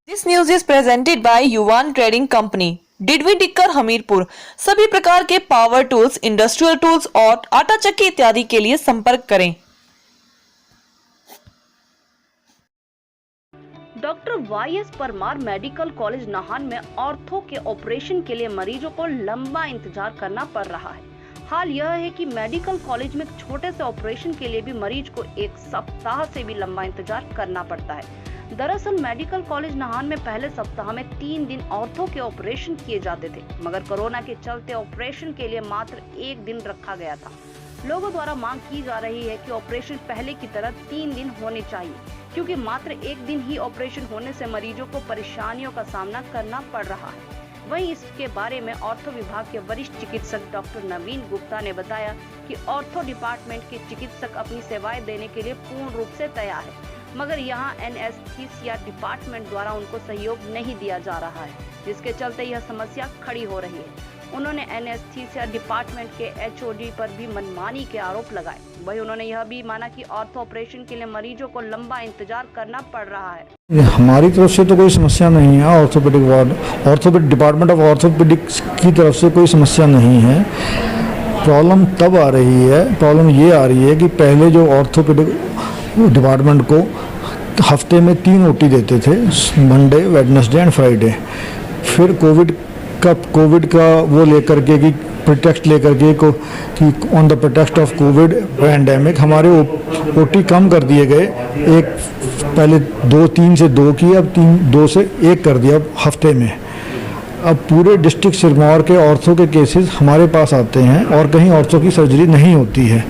This news is presented by Yuvan Trading Company, डिडवी टिक्कर हमीरपुर। सभी प्रकार के पावर टूल्स, इंडस्ट्रियल टूल्स और आटा चक्की इत्यादि के लिए संपर्क करें। Doctor Y S. Parmar medical college Nahan में ऑर्थो के ऑपरेशन के लिए मरीजों को लंबा इंतजार करना पड़ रहा है। हाल यह है कि मेडिकल कॉलेज में छोटे से ऑपरेशन के लिए भी मरीज को एक सप्ताह से भी लंबा इंतजार करना पड़ता है। दरअसल मेडिकल कॉलेज नाहन में पहले सप्ताह में 3 दिन ऑर्थो के ऑपरेशन किए जाते थे, मगर कोरोना के चलते ऑपरेशन के लिए मात्र 1 दिन रखा गया था। लोगों द्वारा मांग की जा रही है कि ऑपरेशन पहले की तरह 3 दिन होने चाहिए, क्योंकि मात्र 1 दिन ही ऑपरेशन होने से मरीजों को परेशानियों का सामना करना पड़ रहा है। वहीं इसके बारे में ऑर्थो विभाग के वरिष्ठ चिकित्सक डॉक्टर नवीन गुप्ता ने बताया कि ऑर्थो डिपार्टमेंट के चिकित्सक अपनी सेवाएं देने के लिए पूर्ण रूप से तैयार है, मगर यहां एनेस्थीसिया डिपार्टमेंट द्वारा उनको सहयोग नहीं दिया जा रहा है, जिसके चलते यह समस्या खड़ी हो रही है। उन्होंने एनेस्थीसिया डिपार्टमेंट के एचओडी पर भी मनमानी के आरोप लगाए। वहीं उन्होंने यह भी माना कि ऑर्थो ऑपरेशन के लिए मरीजों को लंबा इंतजार करना पड़ रहा है। हमारी तरफ से तो कोई समस्या नहीं है। Orthopaedic ward, orthopaedic department of orthopaedics की तरफ से कोई समस्या नहीं है। प्रॉब्लम तब आ रही है, प्रॉब्लम ये आ रही है कि पहले जो ऑर्थोपेडिक डिपार्टमेंट को हफ्ते में 3 ओटी देते थे, मंडे, वेडनेसडे एंड फ्राइडे। फिर कोविड का वो लेकर के कि प्रिटेक्स्ट लेकर के कि on the pretext of Covid pandemic हमारे ओटी कम कर दिए गए। एक पहले 3 से 2 की, अब 2 से 1 कर दिया हफ्ते में। अब पूरे डिस्ट्रिक्ट सिरमौर के ऑर्थो के केसेस हमारे पास आते हैं और कहीं ऑर्थो की सर्जरी नहीं होती है,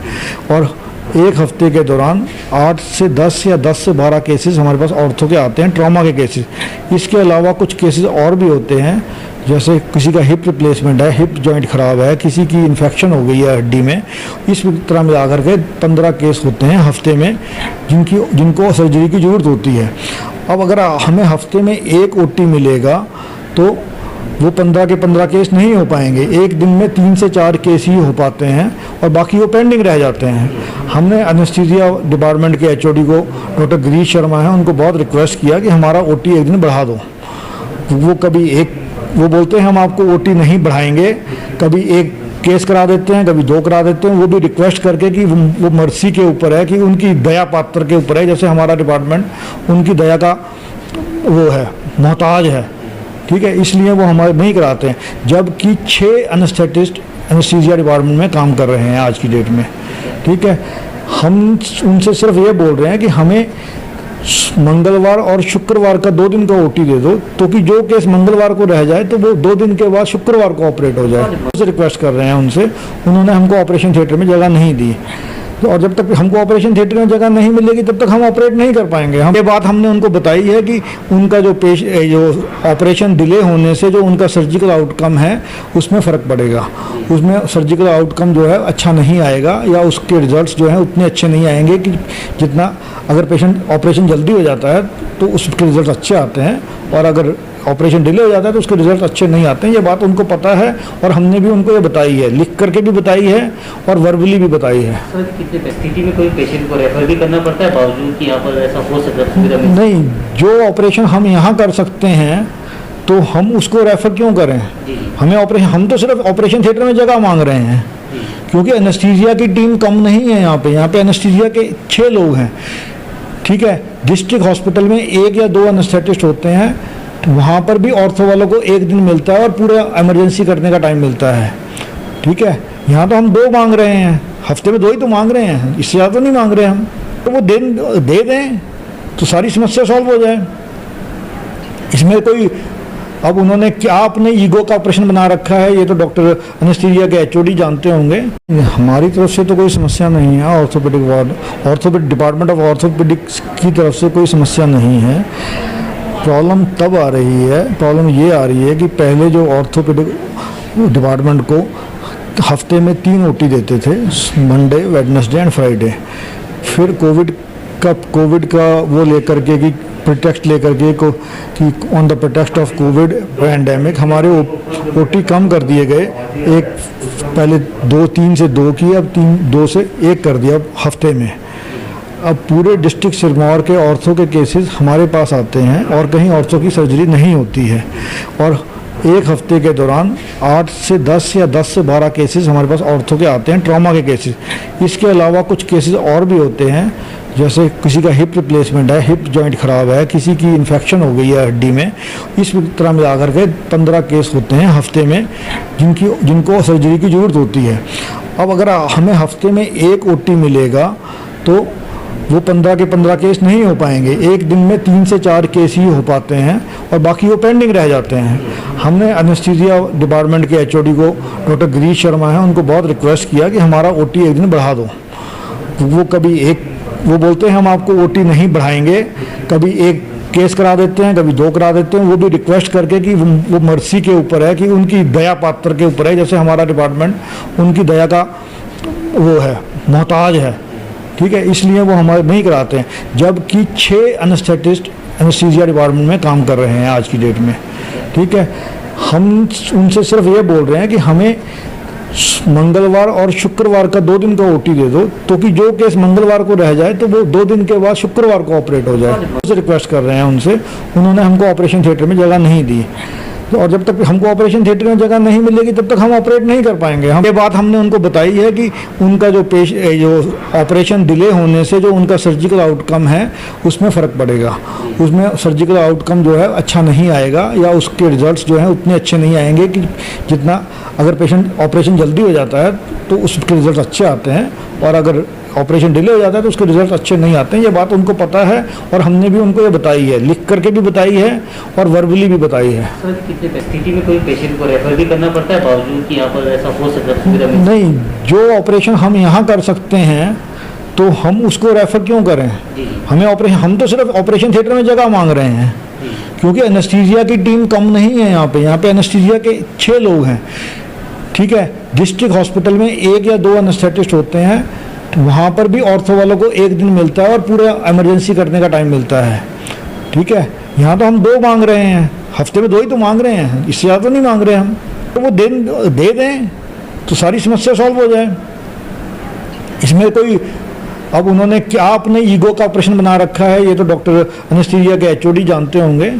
और एक हफ्ते के दौरान 8 से 10 या 10 से 12 केसेस हमारे पास ऑर्थो के आते हैं, ट्रॉमा के केसेस। इसके अलावा कुछ केसेस और भी होते हैं, जैसे किसी का हिप रिप्लेसमेंट है, हिप जॉइंट ख़राब है, किसी की इन्फेक्शन हो गई है हड्डी में। इस तरह मिला करके 15 केस होते हैं हफ्ते में जिनको सर्जरी की ज़रूरत होती है। अब अगर हमें हफ्ते में 1 ओटी मिलेगा तो वो 15 के 15 केस नहीं हो पाएंगे। एक दिन में 3 से 4 केस ही हो पाते हैं और बाकी वो पेंडिंग रह जाते हैं। हमने एनेस्थीसिया डिपार्टमेंट के एचओडी को, डॉक्टर गिरीश शर्मा हैं, उनको बहुत रिक्वेस्ट किया कि हमारा ओटी एक दिन बढ़ा दो। वो बोलते हैं हम आपको ओटी नहीं बढ़ाएंगे, कभी 1 केस करा देते हैं, कभी 2 करा देते हैं। वो भी रिक्वेस्ट करके कि वो मर्सी के ऊपर है, कि उनकी दया पात्र के ऊपर है। जैसे हमारा डिपार्टमेंट उनकी दया का वो है, मोहताज है, ठीक है, इसलिए वो हमारे नहीं कराते हैं। जबकि 6 एनेस्थेटिस्ट एनेस्थीसिया डिपार्टमेंट में काम कर रहे हैं आज की डेट में, ठीक है। हम उनसे सिर्फ ये बोल रहे हैं कि हमें मंगलवार और शुक्रवार का 2 दिन का ओटी दे दो, तो कि जो केस मंगलवार को रह जाए तो वो 2 दिन के बाद शुक्रवार को ऑपरेट हो जाए। उनसे रिक्वेस्ट कर रहे हैं उनसे, उन्होंने हमको ऑपरेशन थिएटर में जगह नहीं दी, और जब तक हमको ऑपरेशन थिएटर में जगह नहीं मिलेगी तब तक हम ऑपरेट नहीं कर पाएंगे। ये बात हमने उनको बताई है कि उनका जो ऑपरेशन डिले होने से जो उनका सर्जिकल आउटकम है उसमें फ़र्क पड़ेगा। उसमें सर्जिकल आउटकम जो है अच्छा नहीं आएगा, या उसके रिजल्ट्स जो हैं उतने अच्छे नहीं आएंगे कि जितना अगर पेशेंट ऑपरेशन जल्दी हो जाता है तो उसके रिजल्ट अच्छे आते हैं, और अगर ऑपरेशन डिले हो जाता है तो उसके रिजल्ट अच्छे नहीं आते हैं। ये बात उनको पता है और हमने भी उनको ये बताई है, लिख करके भी बताई है और वर्बली भी बताई है। सर, कितने स्थिति में कोई पेशेंट को रेफर भी करना पड़ता है बावजूद कि यहाँ पर ऐसा हो सकता है? नहीं, जो ऑपरेशन हम यहाँ कर सकते हैं तो हम उसको रेफर क्यों करें? हमें ऑपरेशन, हम तो सिर्फ ऑपरेशन थिएटर में जगह मांग रहे हैं, क्योंकि एनेस्थीसिया की टीम कम नहीं है यहाँ पे एनेस्थीसिया के 6 लोग हैं, ठीक है। डिस्ट्रिक्ट हॉस्पिटल में 1 या 2 एनेस्थेटिस्ट होते हैं, वहाँ पर भी ऑर्थो वालों को 1 दिन मिलता है और पूरा इमरजेंसी करने का टाइम मिलता है, ठीक है। यहाँ तो हम 2 मांग रहे हैं, हफ्ते में 2 ही तो मांग रहे हैं, इससे ज़्यादा नहीं मांग रहे हम। तो वो दे दें तो सारी समस्या सॉल्व हो जाए। इसमें कोई, अब उन्होंने क्या अपने ईगो का ऑपरेशन बना रखा है, ये तो डॉक्टर एनेस्थीसिया के एचओडी जानते होंगे। हमारी तरफ से तो कोई समस्या नहीं है। Orthopaedic ward, orthopaedic department of orthopaedics की तरफ से कोई समस्या नहीं है। प्रॉब्लम तब आ रही है, प्रॉब्लम ये आ रही है कि पहले जो ऑर्थोपेडिक डिपार्टमेंट को हफ्ते में 3 ओटी देते थे, मंडे, वेडनेसडे एंड फ्राइडे। फिर कोविड का वो लेकर के कि प्रिटेक्स्ट लेकर के कि on the pretext of Covid pandemic हमारे ओटी कम कर दिए गए। एक पहले 3 से 2 की, अब 2 से 1 कर दिया हफ्ते में। अब पूरे डिस्ट्रिक्ट सिरमौर के ऑर्थो के केसेस हमारे पास आते हैं और कहीं ऑर्थो की सर्जरी नहीं होती है, और एक हफ्ते के दौरान 8 से 10 या 10 से 12 केसेस हमारे पास ऑर्थो के आते हैं, ट्रॉमा के केसेस। इसके अलावा कुछ केसेस और भी होते हैं, जैसे किसी का हिप रिप्लेसमेंट है, हिप जॉइंट ख़राब है, किसी की इन्फेक्शन हो गई है हड्डी में, इस तरह मिला करके 15 केस होते हैं हफ्ते में जिनको सर्जरी की ज़रूरत होती है। अब अगर हमें हफ्ते में एक ओटी मिलेगा तो वो 15 के 15 केस नहीं हो पाएंगे, एक दिन में 3 से 4 केस ही हो पाते हैं और बाकी वो पेंडिंग रह जाते हैं। हमने एनेस्थीसिया डिपार्टमेंट के एचओडी को, डॉक्टर गिरीश शर्मा हैं, उनको बहुत रिक्वेस्ट किया कि हमारा ओटी एक दिन बढ़ा दो। वो बोलते हैं हम आपको ओटी नहीं बढ़ाएंगे, कभी एक केस करा देते हैं, कभी 2 करा देते हैं, वो भी रिक्वेस्ट करके कि वो मर्सी के ऊपर है, कि उनकी दया पात्र के ऊपर है। जैसे हमारा डिपार्टमेंट उनकी दया का वो है, मोहताज है, ठीक है, इसलिए वो हमारे नहीं कराते हैं। जबकि 6 एनेस्थेटिस्ट एनेस्थीसिया डिपार्टमेंट में काम कर रहे हैं आज की डेट में, ठीक है। हम उनसे सिर्फ ये बोल रहे हैं कि हमें मंगलवार और शुक्रवार का 2 दिन का ओटी दे दो, तो कि जो केस मंगलवार को रह जाए तो वो 2 दिन के बाद शुक्रवार को ऑपरेट हो जाए। उनसे रिक्वेस्ट कर रहे हैं उनसे, उन्होंने हमको ऑपरेशन थिएटर में जगह नहीं दी, और जब तक हमको ऑपरेशन थिएटर में जगह नहीं मिलेगी तब तक हम ऑपरेट नहीं कर पाएंगे। ये बात हमने उनको बताई है कि उनका जो ऑपरेशन डिले होने से जो उनका सर्जिकल आउटकम है उसमें फ़र्क पड़ेगा, उसमें सर्जिकल आउटकम जो है अच्छा नहीं आएगा, या उसके रिजल्ट्स जो हैं उतने अच्छे नहीं आएंगे कि जितना अगर पेशेंट ऑपरेशन जल्दी हो जाता है तो उसके रिजल्ट अच्छे आते हैं, और अगर ऑपरेशन डिले हो जाता है तो उसके रिजल्ट अच्छे नहीं आते हैं। ये बात उनको पता है और हमने भी उनको ये बताई है, लिख करके भी बताई है और वर्बली भी बताई है। सर, कितने स्थिति में कोई पेशेंट को रेफर भी करना पड़ता है बावजूद कि यहाँ पर ऐसा हो सकता है? नहीं, जो ऑपरेशन हम यहाँ कर सकते हैं तो हम उसको रेफर क्यों करें? हमें ऑपरेशन, हम तो सिर्फ ऑपरेशन थिएटर में जगह मांग रहे हैं, क्योंकि एनेस्थीसिया की टीम कम नहीं है यहाँ पे एनेस्थीसिया के 6 लोग हैं, ठीक है। डिस्ट्रिक्ट हॉस्पिटल में 1 या 2 एनेस्थेटिस्ट होते हैं, वहाँ पर भी ऑर्थो वालों को 1 दिन मिलता है और पूरा इमरजेंसी करने का टाइम मिलता है, ठीक है। यहाँ तो हम 2 मांग रहे हैं, हफ्ते में 2 ही तो मांग रहे हैं, इससे ज़्यादा नहीं मांग रहे हम। तो वो दे दें तो सारी समस्या सॉल्व हो जाए। इसमें कोई, अब उन्होंने क्या अपने ईगो का ऑपरेशन बना रखा है, ये तो डॉक्टर एनेस्थीसिया के एचओडी जानते होंगे।